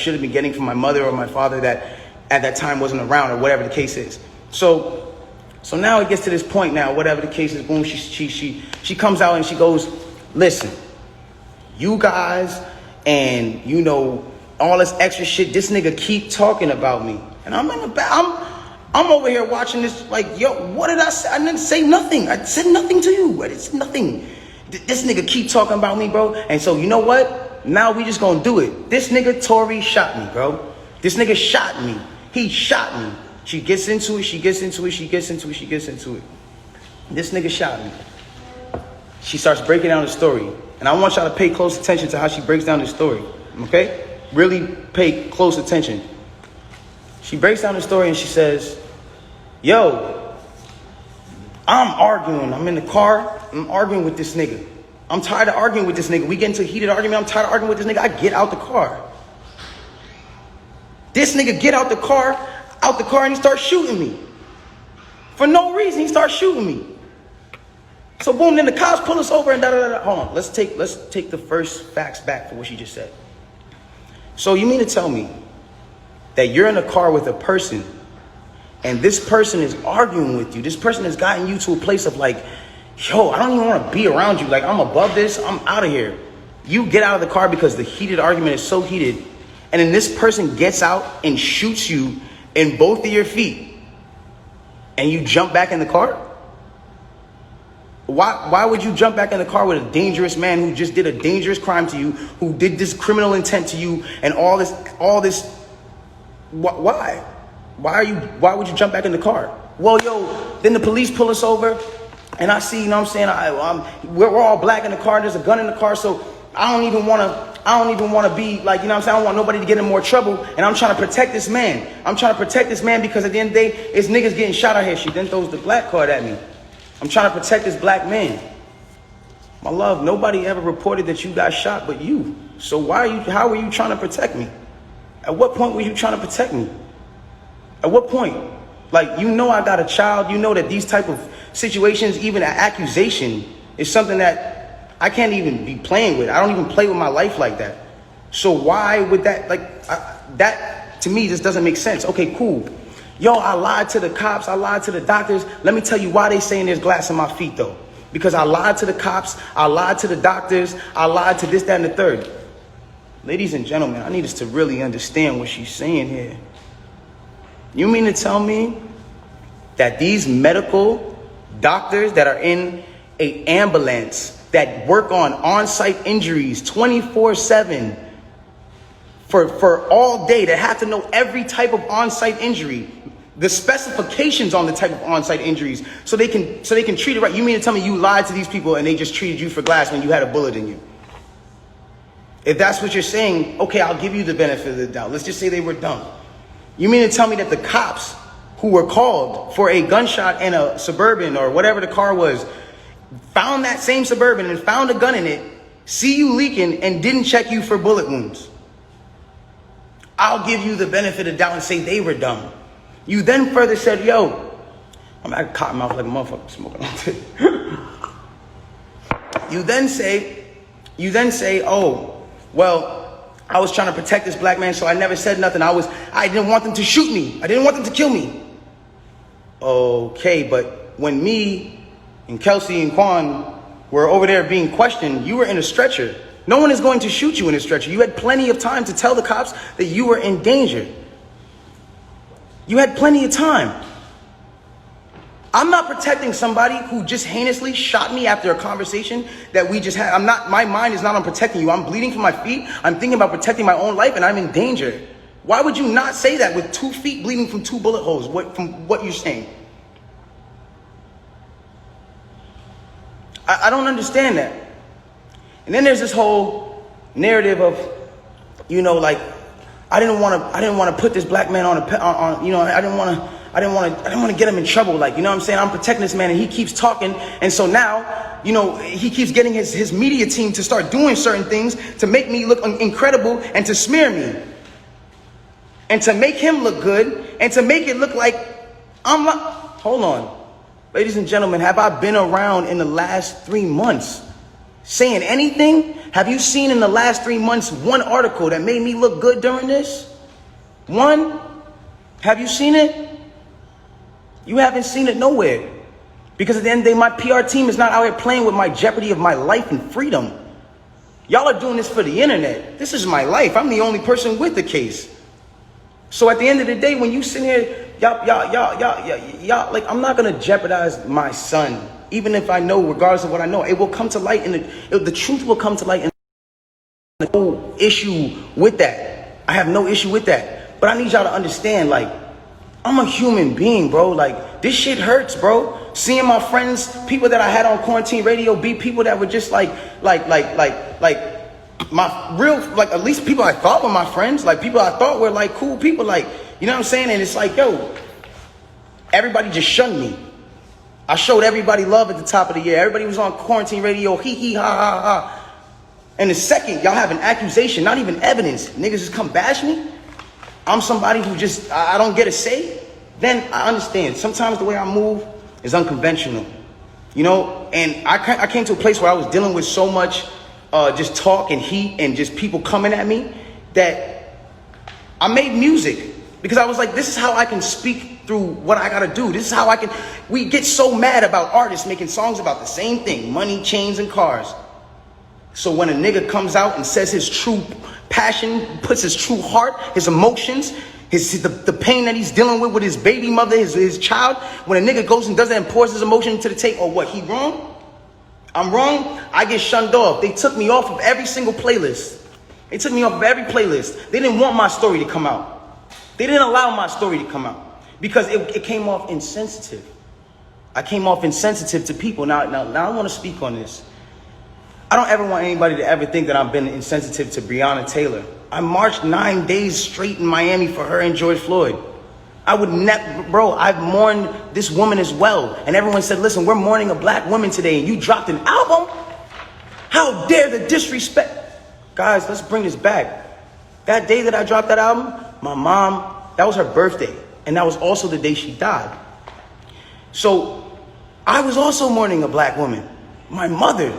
should have been getting from my mother or my father that at that time wasn't around, or whatever the case is. So now it gets to this point now, whatever the case is, boom, she comes out and she goes, listen, you guys and, you know, all this extra shit, this nigga keep talking about me. And I'm in the back, I'm over here watching this like, yo, what did I say? I didn't say nothing. I said nothing to you. It's nothing. This nigga keep talking about me, bro. And so, you know what? Now we just gonna do it. This nigga Tory shot me, bro. This nigga shot me. He shot me. She gets into it. This nigga shot me. She starts breaking down the story. And I want y'all to pay close attention to how she breaks down the story. Okay? Really pay close attention. She breaks down the story and she says, yo, I'm arguing. I'm in the car. I'm arguing with this nigga. I'm tired of arguing with this nigga. We get into a heated argument. I'm tired of arguing with this nigga. I get out the car. This nigga get out the car, and he starts shooting me. For no reason, he starts shooting me. So boom, then the cops pull us over and da-da-da-da. Hold on, let's take the first facts back for what she just said. So you mean to tell me that you're in a car with a person and this person is arguing with you? This person has gotten you to a place of like, yo, I don't even want to be around you. Like, I'm above this. I'm out of here. You get out of the car because the heated argument is so heated. And then this person gets out and shoots you in both of your feet. And you jump back in the car? Why would you jump back in the car with a dangerous man who just did a dangerous crime to you, who did this criminal intent to you and all this? Why? Why would you jump back in the car? Well, yo, then the police pull us over and I see, you know what I'm saying? We're all black in the car. There's a gun in the car. So I don't even want to be like, you know what I'm saying? I don't want nobody to get in more trouble. And I'm trying to protect this man. Because at the end of the day, it's niggas getting shot out here. She then throws the black card at me. I'm trying to protect this black man. My love, nobody ever reported that you got shot but you. So how were you trying to protect me? At what point were you trying to protect me? At what point? Like, you know I got a child. You know that these type of situations, even an accusation, is something that I can't even be playing with. I don't even play with my life like that. So why would that, that to me just doesn't make sense. Okay, cool. Yo, I lied to the cops. I lied to the doctors. Let me tell you why they saying there's glass in my feet, though. Because I lied to the cops. I lied to the doctors. I lied to this, that, and the third. Ladies and gentlemen, I need us to really understand what she's saying here. You mean to tell me that these medical doctors that are in an ambulance that work on-site injuries 24/7 for all day, that have to know every type of on-site injury, the specifications on the type of on-site injuries, so they can treat it right? You mean to tell me you lied to these people and they just treated you for glass when you had a bullet in you? If that's what you're saying, okay, I'll give you the benefit of the doubt. Let's just say they were dumb. You mean to tell me that the cops who were called for a gunshot in a Suburban or whatever the car was, found that same Suburban and found a gun in it, see you leaking, and didn't check you for bullet wounds? I'll give you the benefit of the doubt and say they were dumb. You then further said, yo, I'm at cotton mouth like a motherfucker smoking all day. You then say, oh, well, I was trying to protect this black man, so I never said nothing. I didn't want them to shoot me. I didn't want them to kill me. Okay, but when me and Kelsey and Quan were over there being questioned, you were in a stretcher. No one is going to shoot you in a stretcher. You had plenty of time to tell the cops that you were in danger. You had plenty of time. I'm not protecting somebody who just heinously shot me after a conversation that we just had. My mind is not on protecting you. I'm bleeding from my feet. I'm thinking about protecting my own life and I'm in danger. Why would you not say that with 2 feet bleeding from 2 bullet holes, from what you're saying? I don't understand that. And then there's this whole narrative of, you know, like, I didn't want to put this black man on, you know, I didn't want to get him in trouble. Like, you know what I'm saying? I'm protecting this man and he keeps talking. And so now, you know, he keeps getting his media team to start doing certain things to make me look incredible and to smear me. And to make him look good and to make it look like I'm not. Hold on. Ladies and gentlemen, have I been around in the last 3 months? saying anything? Have you seen in the last 3 months one article that made me look good during this? One? Have you seen it? You haven't seen it nowhere. Because at the end of the day, my PR team is not out here playing with my jeopardy of my life and freedom. Y'all are doing this for the internet. This is my life. I'm the only person with the case. So at the end of the day, when you sit here, y'all, like, I'm not gonna jeopardize my son, even if I know, regardless of what I know, it will come to light, and the truth will come to light. And no issue with that. I have no issue with that. But I need y'all to understand, like, I'm a human being, bro. Like, this shit hurts, bro. Seeing my friends, people that I had on quarantine radio, be people that were just like my real, like, at least people I thought were my friends, like people I thought were like cool people, like, you know what I'm saying? And it's like, yo, everybody just shunned me. I showed everybody love at the top of the year. Everybody was on quarantine radio, hee hee ha ha ha. And the second y'all have an accusation, not even evidence, niggas just come bash me. I'm somebody who just, I don't get a say. Then I understand. Sometimes the way I move is unconventional, you know? And I came to a place where I was dealing with so much just talk and heat and just people coming at me that I made music because I was like, this is how I can speak through what I gotta do. This is how I can, we get so mad about artists making songs about the same thing, money, chains, and cars. So when a nigga comes out and says his true passion, puts his true heart, his emotions, the pain that he's dealing with his baby mother, his child, when a nigga goes and does that and pours his emotion into the tape, or what, he wrong? I'm wrong, I get shunned off. They took me off of every single playlist. They took me off of every playlist. They didn't want my story to come out. They didn't allow my story to come out because it came off insensitive. I came off insensitive to people. Now I want to speak on this. I don't ever want anybody to ever think that I've been insensitive to Breonna Taylor. I marched 9 days straight in Miami for her and George Floyd. I would never, bro, I've mourned this woman as well. And everyone said, listen, we're mourning a black woman today and you dropped an album? How dare the disrespect? Guys, let's bring this back. That day that I dropped that album, my mom, that was her birthday. And that was also the day she died. So I was also mourning a black woman, my mother.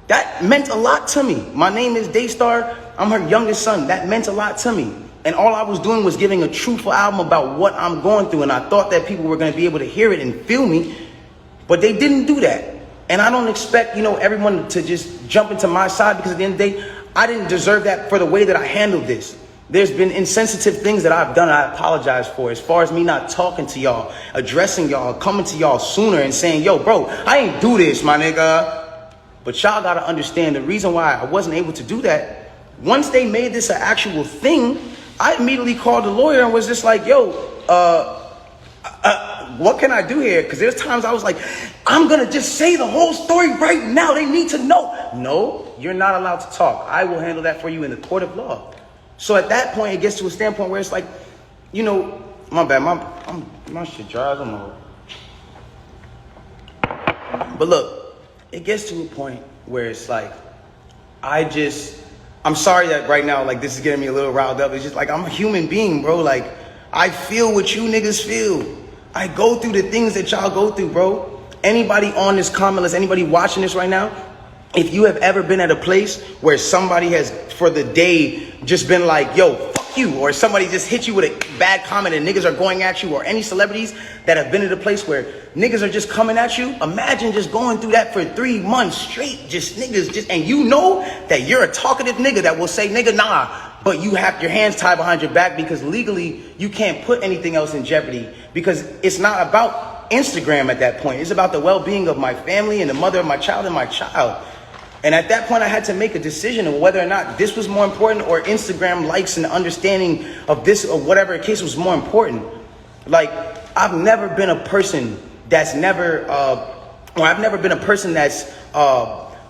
That meant a lot to me. My name is Daystar. I'm her youngest son. That meant a lot to me. And all I was doing was giving a truthful album about what I'm going through. And I thought that people were going to be able to hear it and feel me. But they didn't do that. And I don't expect, everyone to just jump into my side, because at the end of the day, I didn't deserve that for the way that I handled this. There's been insensitive things that I've done I apologize for, as far as me not talking to y'all, addressing y'all, coming to y'all sooner and saying, yo, bro, I ain't do this, my nigga. But y'all got to understand the reason why I wasn't able to do that. Once they made this an actual thing, I immediately called the lawyer and was just like, yo, what can I do here? Because there's times I was like, I'm going to just say the whole story right now. They need to know. No, you're not allowed to talk. I will handle that for you in the court of law. So at that point, it gets to a standpoint where it's like, my bad, my shit dries on my. But look, it gets to a point where it's like, I'm sorry that right now, like, this is getting me a little riled up. It's just like, I'm a human being, bro. Like, I feel what you niggas feel. I go through the things that y'all go through, bro. Anybody on this comment list, anybody watching this right now, if you have ever been at a place where somebody has, for the day, just been like, yo, fuck you, or somebody just hit you with a bad comment and niggas are going at you, or any celebrities that have been at a place where niggas are just coming at you, imagine just going through that for 3 months straight, just niggas, and you know that you're a talkative nigga that will say, nigga, nah, but you have your hands tied behind your back because legally you can't put anything else in jeopardy, because it's not about Instagram at that point. It's about the well-being of my family and the mother of my child and my child. And at that point, I had to make a decision of whether or not this was more important, or Instagram likes and understanding of this, or whatever case was more important. Like, I've never been a person that's I've never been a person that's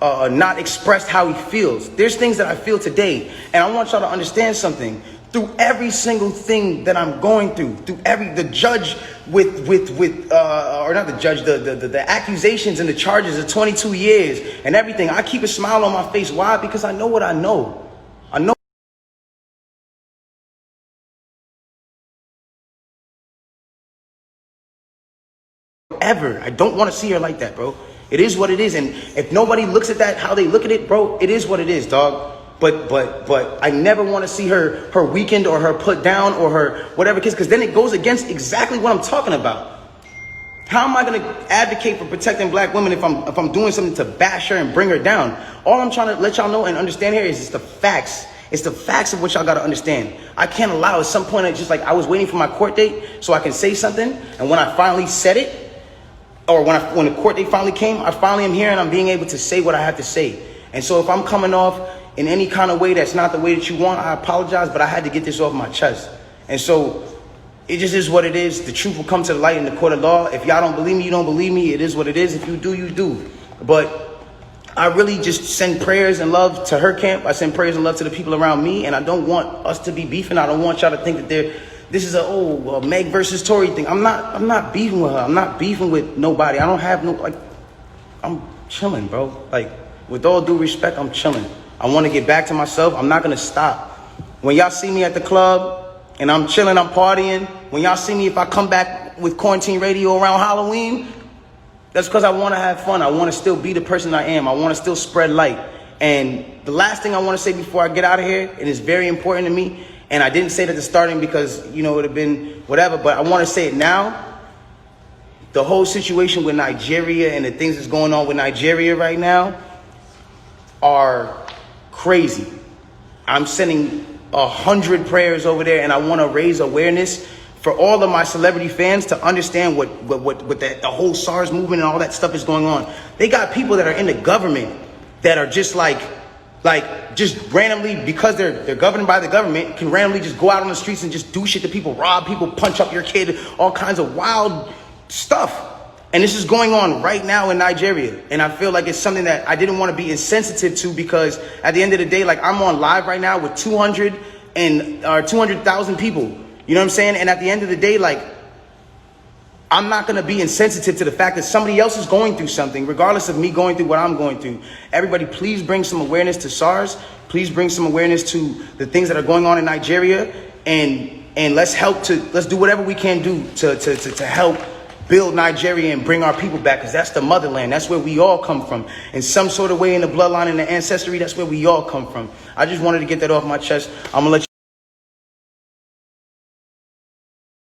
not expressed how he feels. There's things that I feel today, and I want y'all to understand something. Through every single thing that I'm going through the judge or not the judge, the accusations and the charges of 22 years and everything, I keep a smile on my face. Why? Because I know what I know. I know ever. I don't want to see her like that, bro. It is what it is. And if nobody looks at that how they look at it, bro, it is what it is, dog. But I never want to see her weakened or her put down or her whatever case, because then it goes against exactly what I'm talking about. How am I going to advocate for protecting black women if I'm doing something to bash her and bring her down? All I'm trying to let y'all know and understand here is it's the facts. It's the facts of what y'all got to understand. I can't allow at some point, it's just like I was waiting for my court date so I can say something. And when I finally said it, or when the court date finally came, I finally am here and I'm being able to say what I have to say. And so if I'm coming off in any kind of way that's not the way that you want, I apologize, but I had to get this off my chest. And so it just is what it is. The truth will come to the light in the court of law. If y'all don't believe me, you don't believe me. It is what it is. If you do, you do. But I really just send prayers and love to her camp. I send prayers and love to the people around me. And I don't want us to be beefing. I don't want y'all to think that this is a Meg versus Tory thing. I'm not beefing with her. I'm not beefing with nobody. I don't have I'm chilling, bro. Like, with all due respect, I'm chilling. I want to get back to myself. I'm not going to stop. When y'all see me at the club and I'm chilling, I'm partying. When y'all see me, if I come back with quarantine radio around Halloween, that's because I want to have fun. I want to still be the person I am. I want to still spread light. And the last thing I want to say before I get out of here, it is very important to me. And I didn't say it at the starting because, it would have been whatever. But I want to say it now. The whole situation with Nigeria and the things that's going on with Nigeria right now are crazy. I'm sending 100 prayers over there, and I want to raise awareness for all of my celebrity fans to understand what the whole SARS movement and all that stuff is going on. They got people that are in the government that are just like just randomly, because they're governed by the government, can randomly just go out on the streets and just do shit to people, rob people, punch up your kid, all kinds of wild stuff. And this is going on right now in Nigeria. And I feel like it's something that I didn't want to be insensitive to, because at the end of the day, like, I'm on live right now with 200,000 people. You know what I'm saying? And at the end of the day, like, I'm not going to be insensitive to the fact that somebody else is going through something, regardless of me going through what I'm going through. Everybody, please bring some awareness to SARS. Please bring some awareness to the things that are going on in Nigeria. And let's do whatever we can do to help build Nigeria and bring our people back, because that's the motherland. That's where we all come from. In some sort of way, in the bloodline and the ancestry, that's where we all come from. I just wanted to get that off my chest. I'm going to let you